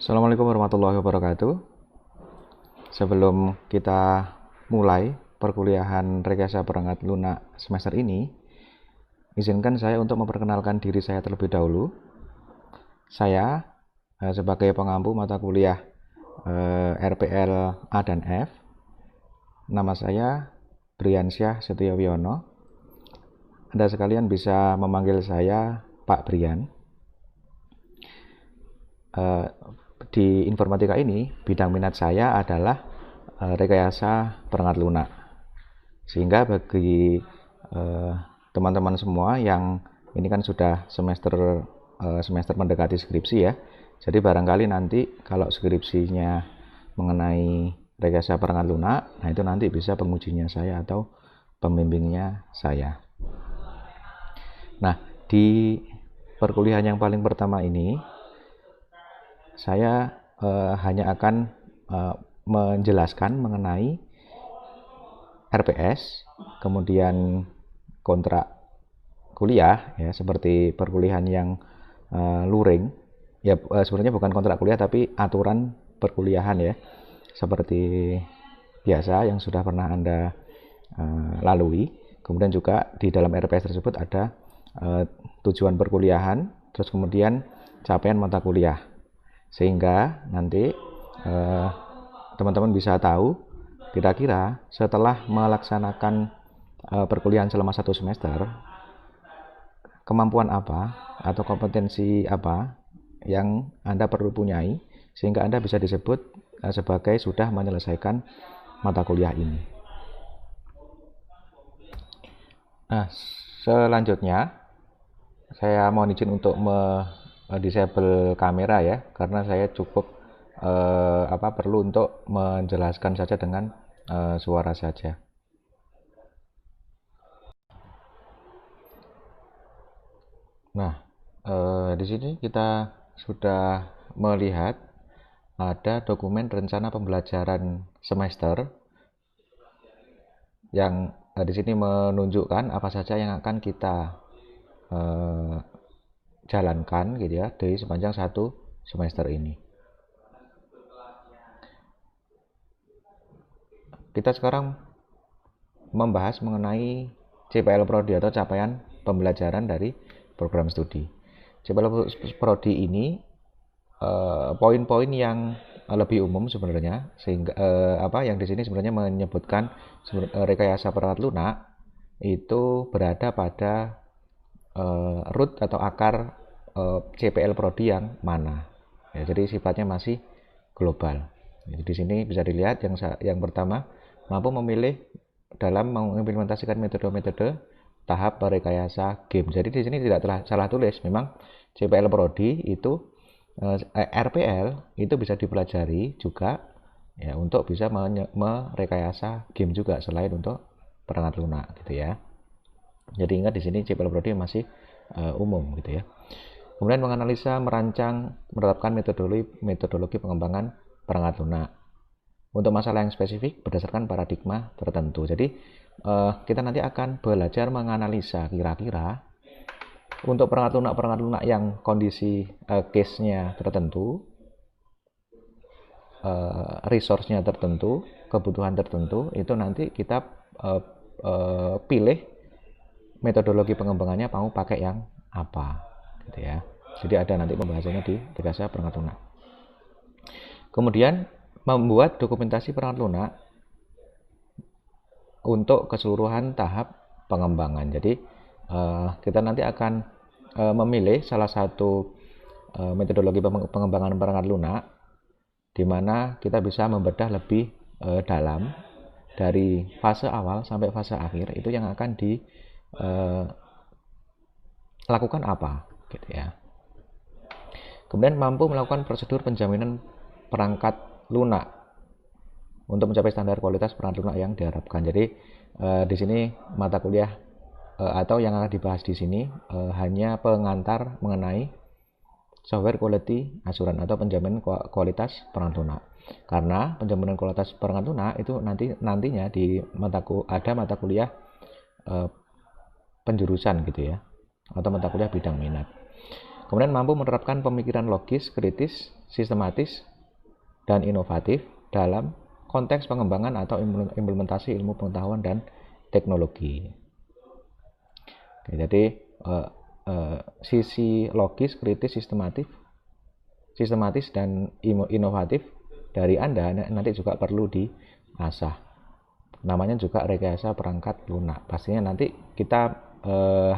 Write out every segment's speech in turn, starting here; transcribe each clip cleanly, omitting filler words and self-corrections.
Assalamualaikum warahmatullahi wabarakatuh. Sebelum kita mulai perkuliahan rekayasa perangkat lunak semester ini, izinkan saya untuk memperkenalkan diri saya terlebih dahulu. Saya sebagai pengampu mata kuliah RPL A dan F. Nama saya Briansyah Setiyowiono. Anda sekalian bisa memanggil saya Pak Brian. Di informatika ini, bidang minat saya adalah rekayasa perangkat lunak. Sehingga bagi teman-teman semua yang ini kan sudah semester mendekati skripsi ya. Jadi barangkali nanti kalau skripsinya mengenai rekayasa perangkat lunak, nah itu nanti bisa pengujinya saya atau pembimbingnya saya. Nah, di perkuliahan yang paling pertama ini, saya hanya akan menjelaskan mengenai RPS, kemudian kontrak kuliah, ya seperti perkuliahan yang luring. Ya sebenarnya bukan kontrak kuliah tapi aturan perkuliahan ya, seperti biasa yang sudah pernah Anda lalui. Kemudian juga di dalam RPS tersebut ada tujuan perkuliahan, terus kemudian capaian mata kuliah. Sehingga nanti teman-teman bisa tahu kira-kira setelah melaksanakan perkuliahan selama 1 semester, kemampuan apa atau kompetensi apa yang Anda perlu punyai sehingga Anda bisa disebut sebagai sudah menyelesaikan mata kuliah ini. Nah, selanjutnya saya mohon izin untuk disable kamera ya, karena saya cukup perlu untuk menjelaskan saja dengan suara saja. Nah, di sini kita sudah melihat ada dokumen rencana pembelajaran semester yang di sini menunjukkan apa saja yang akan kita jalankan gitu ya di sepanjang 1 semester ini. Kita sekarang membahas mengenai CPL Prodi atau capaian pembelajaran dari program studi. CPL Prodi ini poin-poin yang lebih umum sebenarnya, sehingga yang di sini sebenarnya menyebutkan rekayasa perangkat lunak itu berada pada root atau akar CPL Prodi yang mana. Ya, jadi sifatnya masih global. Jadi di sini bisa dilihat yang pertama, mampu memilih dalam mengimplementasikan metode-metode tahap rekayasa game. Jadi di sini tidak salah tulis, memang CPL Prodi itu RPL itu bisa dipelajari juga ya untuk bisa merekayasa game juga selain untuk perangkat lunak gitu ya. Jadi ingat di sini CPL Prodi masih umum gitu ya. Kemudian menganalisa, merancang, menerapkan metodologi pengembangan perangkat lunak untuk masalah yang spesifik berdasarkan paradigma tertentu. Jadi kita nanti akan belajar menganalisa kira-kira untuk perangkat lunak yang kondisi case-nya tertentu, resource-nya tertentu, kebutuhan tertentu, itu nanti kita pilih metodologi pengembangannya mau pakai yang apa gitu ya. Jadi ada nanti pembahasannya di rekayasa perangkat lunak. Kemudian membuat dokumentasi perangkat lunak untuk keseluruhan tahap pengembangan. Jadi kita nanti akan memilih salah satu metodologi pengembangan perangkat lunak di mana kita bisa membedah lebih dalam dari fase awal sampai fase akhir itu yang akan dilakukan apa gitu ya. Kemudian mampu melakukan prosedur penjaminan perangkat lunak untuk mencapai standar kualitas perangkat lunak yang diharapkan. Jadi di sini mata kuliah atau yang akan dibahas di sini hanya pengantar mengenai software quality assurance atau penjaminan kualitas perangkat lunak. Karena penjaminan kualitas perangkat lunak itu nantinya di ada mata kuliah penjurusan gitu ya, atau mata kuliah bidang minat. Kemudian mampu menerapkan pemikiran logis, kritis, sistematis, dan inovatif dalam konteks pengembangan atau implementasi ilmu pengetahuan dan teknologi. Oke, jadi sisi logis, kritis, sistematis dan inovatif dari Anda nanti juga perlu diasah. Namanya juga rekayasa perangkat lunak. Pastinya nanti kita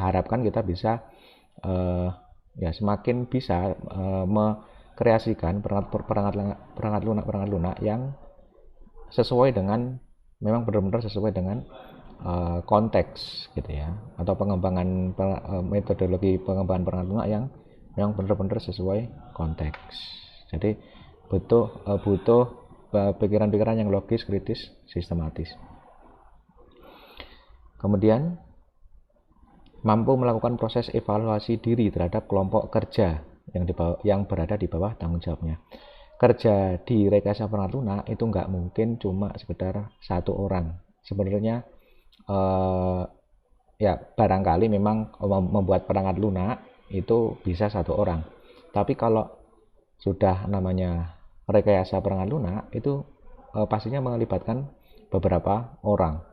harapkan kita bisa semakin bisa mengkreasikan perangkat lunak yang sesuai dengan, memang benar-benar sesuai dengan konteks gitu ya, atau pengembangan metodologi pengembangan perangkat lunak yang benar-benar sesuai konteks. Jadi butuh pikiran-pikiran yang logis, kritis, sistematis. Kemudian mampu melakukan proses evaluasi diri terhadap kelompok kerja yang berada di bawah tanggung jawabnya. Kerja di rekayasa perangkat lunak itu nggak mungkin cuma sekedar satu orang. Sebenarnya ya barangkali memang membuat perangkat lunak itu bisa satu orang. Tapi kalau sudah namanya rekayasa perangkat lunak itu pastinya melibatkan beberapa orang.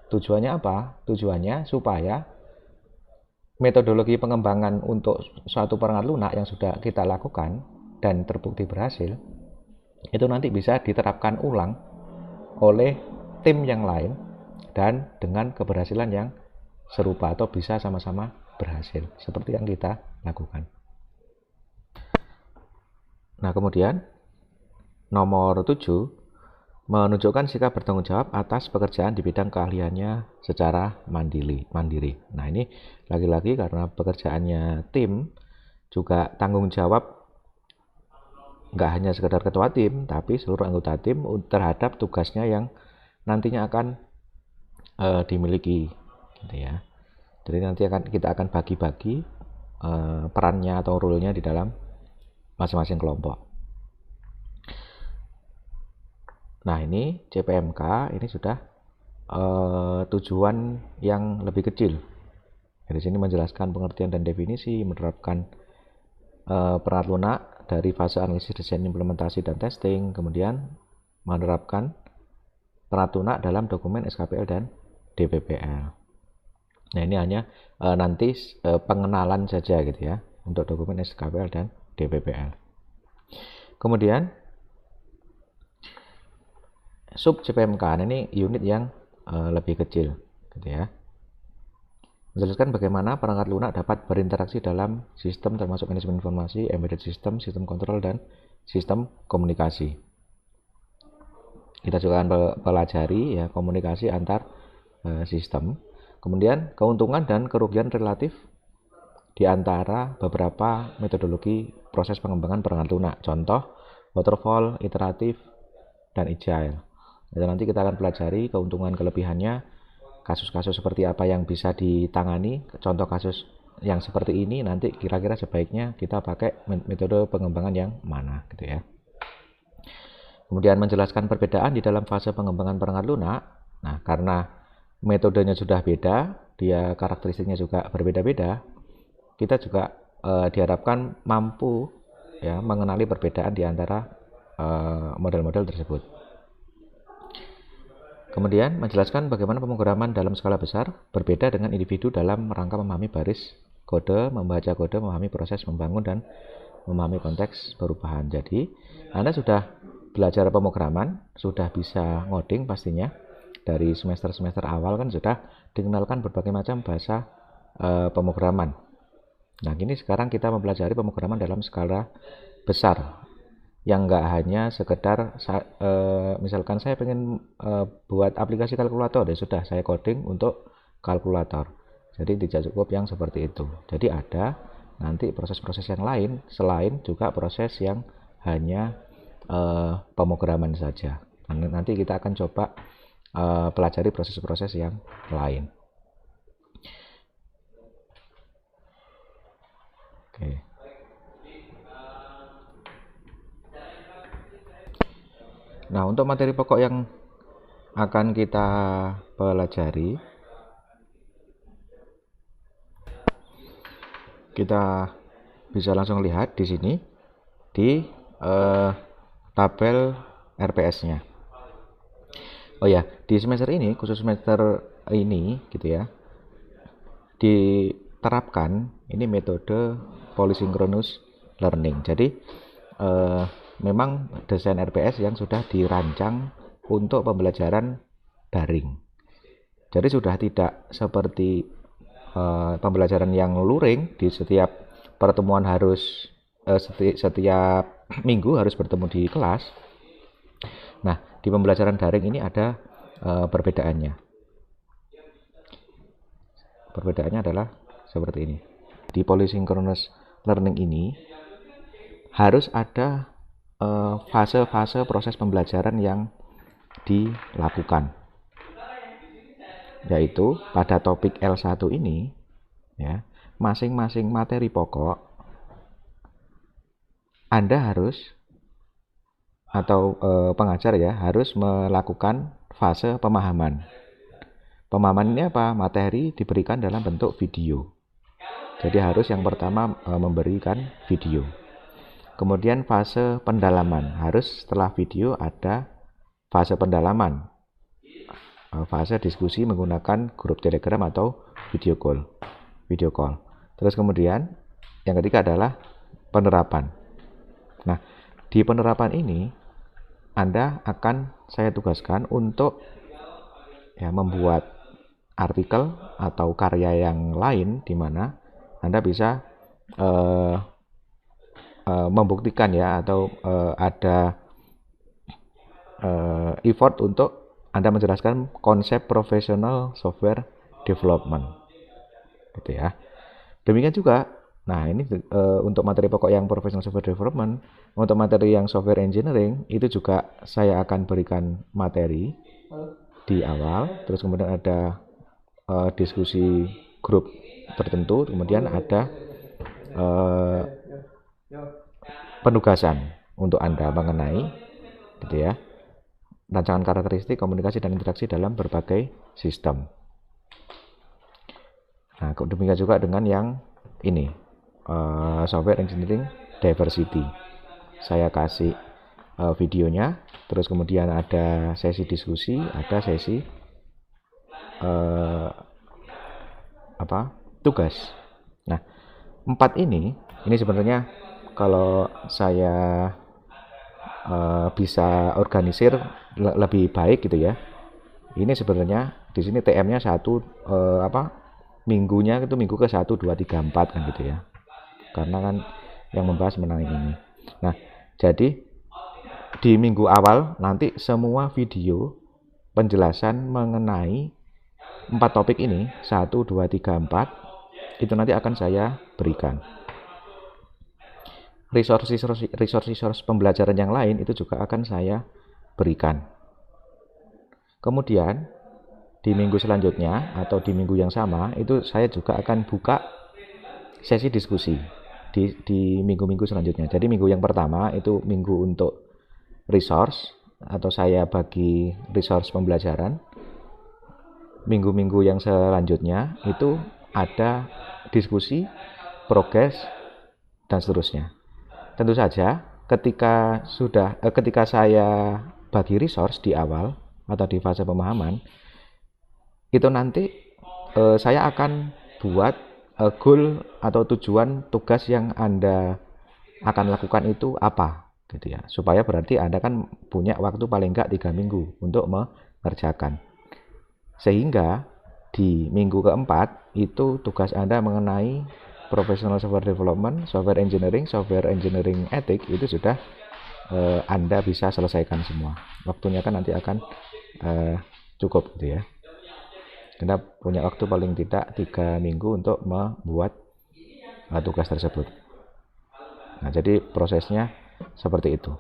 Tujuannya apa? Tujuannya supaya metodologi pengembangan untuk suatu perangkat lunak yang sudah kita lakukan dan terbukti berhasil, itu nanti bisa diterapkan ulang oleh tim yang lain dan dengan keberhasilan yang serupa atau bisa sama-sama berhasil seperti yang kita lakukan. Nah, kemudian nomor 7, menunjukkan sikap bertanggung jawab atas pekerjaan di bidang keahliannya secara mandiri. Nah, ini lagi-lagi karena pekerjaannya tim, juga tanggung jawab nggak hanya sekedar ketua tim, tapi seluruh anggota tim terhadap tugasnya yang nantinya akan dimiliki, gitu ya. Jadi nanti kita akan bagi-bagi perannya atau role-nya di dalam masing-masing kelompok. Nah, ini CPMK ini sudah tujuan yang lebih kecil. Dari sini menjelaskan pengertian dan definisi, menerapkan perangkat lunak dari fase analisis, desain, implementasi, dan testing, kemudian menerapkan perangkat lunak dalam dokumen SKPL dan DPPL. Nah, ini hanya nanti pengenalan saja gitu ya untuk dokumen SKPL dan DPPL. Kemudian sub CPMK ini unit yang lebih kecil gitu ya. Menjelaskan bagaimana perangkat lunak dapat berinteraksi dalam sistem termasuk manajemen informasi, embedded system, sistem kontrol, dan sistem komunikasi. Kita juga akan pelajari ya komunikasi antar sistem. Kemudian keuntungan dan kerugian relatif di antara beberapa metodologi proses pengembangan perangkat lunak. Contoh waterfall, iteratif, dan agile. Dan nanti kita akan pelajari keuntungan kelebihannya, kasus-kasus seperti apa yang bisa ditangani, contoh kasus yang seperti ini nanti kira-kira sebaiknya kita pakai metode pengembangan yang mana gitu ya. Kemudian menjelaskan perbedaan di dalam fase pengembangan perangkat lunak. Nah, karena metodenya sudah beda, dia karakteristiknya juga berbeda-beda, kita juga diharapkan mampu ya mengenali perbedaan di antara model-model tersebut. Kemudian menjelaskan bagaimana pemrograman dalam skala besar berbeda dengan individu dalam rangka memahami baris kode, membaca kode, memahami proses membangun, dan memahami konteks perubahan. Jadi, Anda sudah belajar pemrograman, sudah bisa ngoding pastinya. Dari semester-semester awal kan sudah dikenalkan berbagai macam bahasa pemrograman. Nah, ini sekarang kita mempelajari pemrograman dalam skala besar, yang nggak hanya sekedar misalkan saya pengen buat aplikasi kalkulator, ya sudah saya coding untuk kalkulator. Jadi tidak cukup yang seperti itu. Jadi ada nanti proses-proses yang lain selain juga proses yang hanya pemrograman saja. Nanti kita akan coba pelajari proses-proses yang lain. Oke. Nah, untuk materi pokok yang akan kita pelajari, kita bisa langsung lihat di sini di tabel RPS-nya. Oh ya, di semester ini, khusus semester ini gitu ya, diterapkan ini metode polysynchronous learning. Jadi memang desain RPS yang sudah dirancang untuk pembelajaran daring. Jadi sudah tidak seperti pembelajaran yang luring, di setiap pertemuan harus setiap minggu harus bertemu di kelas. Nah, di pembelajaran daring ini ada perbedaannya. Perbedaannya adalah seperti ini. Di polysynchronous learning ini harus ada fase-fase proses pembelajaran yang dilakukan. Yaitu pada topik L1 ini ya, masing-masing materi pokok Anda harus atau pengajar ya harus melakukan fase pemahaman. Pemahaman ini apa? Materi diberikan dalam bentuk video. Jadi harus yang pertama memberikan video. Kemudian fase pendalaman. Harus setelah video ada fase pendalaman. Fase diskusi menggunakan grup Telegram atau video call. Terus kemudian yang ketiga adalah penerapan. Nah, di penerapan ini Anda akan saya tugaskan untuk ya membuat artikel atau karya yang lain di mana Anda bisa membuktikan ya atau ada effort untuk Anda menjelaskan konsep professional software development gitu ya. Demikian juga nah ini untuk materi pokok yang professional software development. Untuk materi yang software engineering itu juga saya akan berikan materi di awal, terus kemudian ada diskusi grup tertentu, kemudian ada penugasan untuk Anda mengenai gitu ya, rancangan karakteristik, komunikasi dan interaksi dalam berbagai sistem. Nah, demikian juga dengan yang ini software engineering diversity. Saya kasih videonya, terus kemudian ada sesi diskusi, ada sesi tugas. Nah, 4 ini sebenarnya kalau saya bisa organisir lebih baik gitu ya. Ini sebenarnya di sini TM-nya satu minggunya itu minggu ke 1, 2, 3, 4 kan gitu ya. Karena kan yang membahas mengenai ini. Nah, jadi di minggu awal nanti semua video penjelasan mengenai 4 topik ini 1, 2, 3, 4 itu nanti akan saya berikan. Resource pembelajaran yang lain itu juga akan saya berikan. Kemudian di minggu selanjutnya atau di minggu yang sama itu saya juga akan buka sesi diskusi di minggu-minggu selanjutnya. Jadi minggu yang pertama itu minggu untuk resource atau saya bagi resource pembelajaran. Minggu-minggu yang selanjutnya itu ada diskusi, progres, dan seterusnya. Tentu saja ketika saya bagi resource di awal atau di fase pemahaman, itu nanti saya akan buat goal atau tujuan tugas yang Anda akan lakukan itu apa gitu ya, supaya berarti Anda kan punya waktu paling enggak 3 minggu untuk mengerjakan. Sehingga di minggu keempat itu tugas Anda mengenai professional software development, software engineering ethic itu sudah Anda bisa selesaikan semua. Waktunya kan nanti akan cukup gitu ya. Anda punya waktu paling tidak 3 minggu untuk membuat tugas tersebut. Nah, jadi prosesnya seperti itu.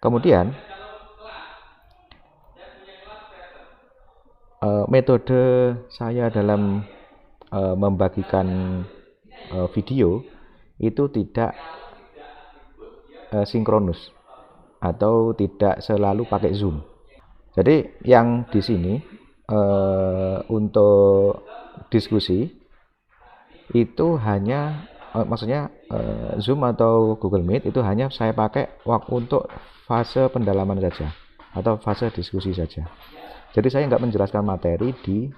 Kemudian metode saya dalam membagikan video itu tidak sinkronus atau tidak selalu pakai Zoom. Jadi yang di sini untuk diskusi itu hanya maksudnya Zoom atau Google Meet itu hanya saya pakai waktu untuk fase pendalaman saja atau fase diskusi saja. Jadi saya nggak menjelaskan materi di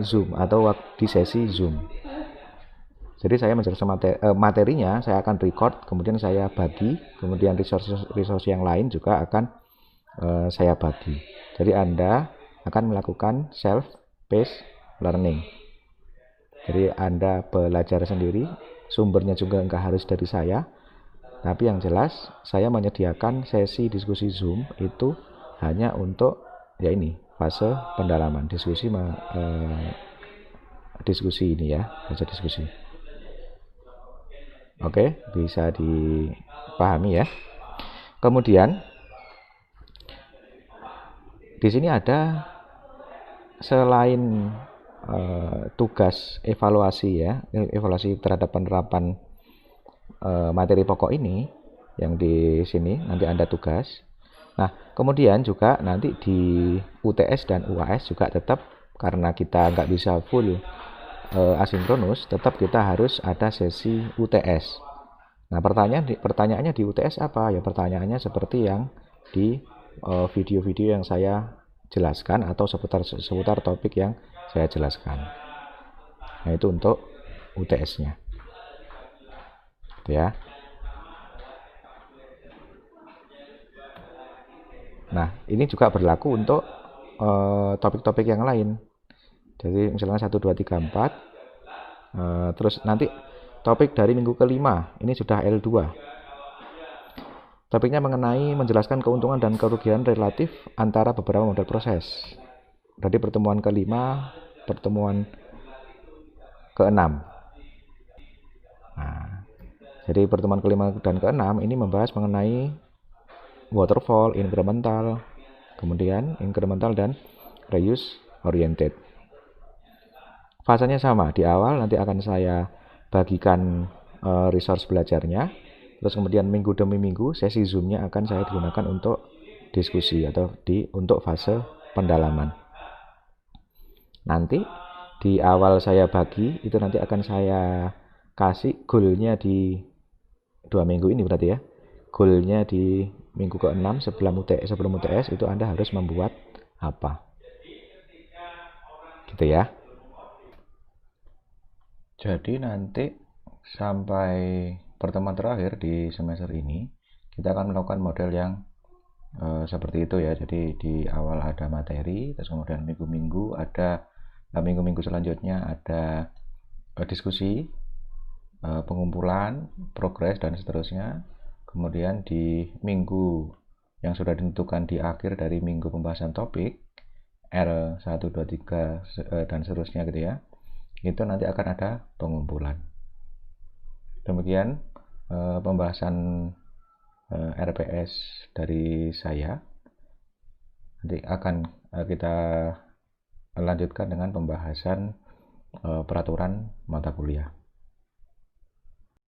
Zoom atau di sesi Zoom. Jadi saya menjelaskan materinya saya akan record, kemudian saya bagi, kemudian resource yang lain juga akan saya bagi. Jadi Anda akan melakukan self-paced learning. Jadi Anda belajar sendiri, sumbernya juga nggak harus dari saya. Tapi yang jelas saya menyediakan sesi diskusi Zoom itu hanya untuk ya ini fase pendalaman diskusi ini ya, fase diskusi. Oke, bisa dipahami ya. Kemudian di sini ada selain tugas evaluasi ya, evaluasi terhadap penerapan materi pokok ini yang di sini nanti Anda tugas. Nah, kemudian juga nanti di UTS dan UAS juga tetap karena kita nggak bisa full asinkronus, tetap kita harus ada sesi UTS. Nah, pertanyaannya di UTS apa? Ya pertanyaannya seperti yang di video-video yang saya jelaskan atau seputar topik yang saya jelaskan. Nah, itu untuk UTS-nya. Ya. Nah, ini juga berlaku untuk topik-topik yang lain. Jadi misalnya 1, 2, 3, 4. Terus nanti topik dari minggu kelima, ini sudah L2. Topiknya mengenai menjelaskan keuntungan dan kerugian relatif antara beberapa model proses. Dari pertemuan kelima, pertemuan keenam. Nah, jadi pertemuan kelima dan keenam ini membahas mengenai waterfall, incremental, kemudian incremental dan reuse oriented. Fasanya sama, di awal nanti akan saya bagikan resource belajarnya, terus kemudian minggu demi minggu sesi Zoom-nya akan saya gunakan untuk diskusi atau untuk fase pendalaman. Nanti di awal saya bagi itu nanti akan saya kasih goal-nya di 2 minggu ini berarti ya. Goal-nya di minggu ke-6 sebelum UTS itu Anda harus membuat apa. Gitu ya. Jadi nanti sampai pertemuan terakhir di semester ini kita akan melakukan model yang seperti itu ya. Jadi di awal ada materi, terus kemudian minggu-minggu selanjutnya ada diskusi, pengumpulan, progres dan seterusnya. Kemudian di minggu yang sudah ditentukan di akhir dari minggu pembahasan topik R1, 2, 3 dan seterusnya gitu ya. Itu nanti akan ada pengumpulan. Demikian pembahasan RPS dari saya. Nanti akan kita lanjutkan dengan pembahasan peraturan mata kuliah.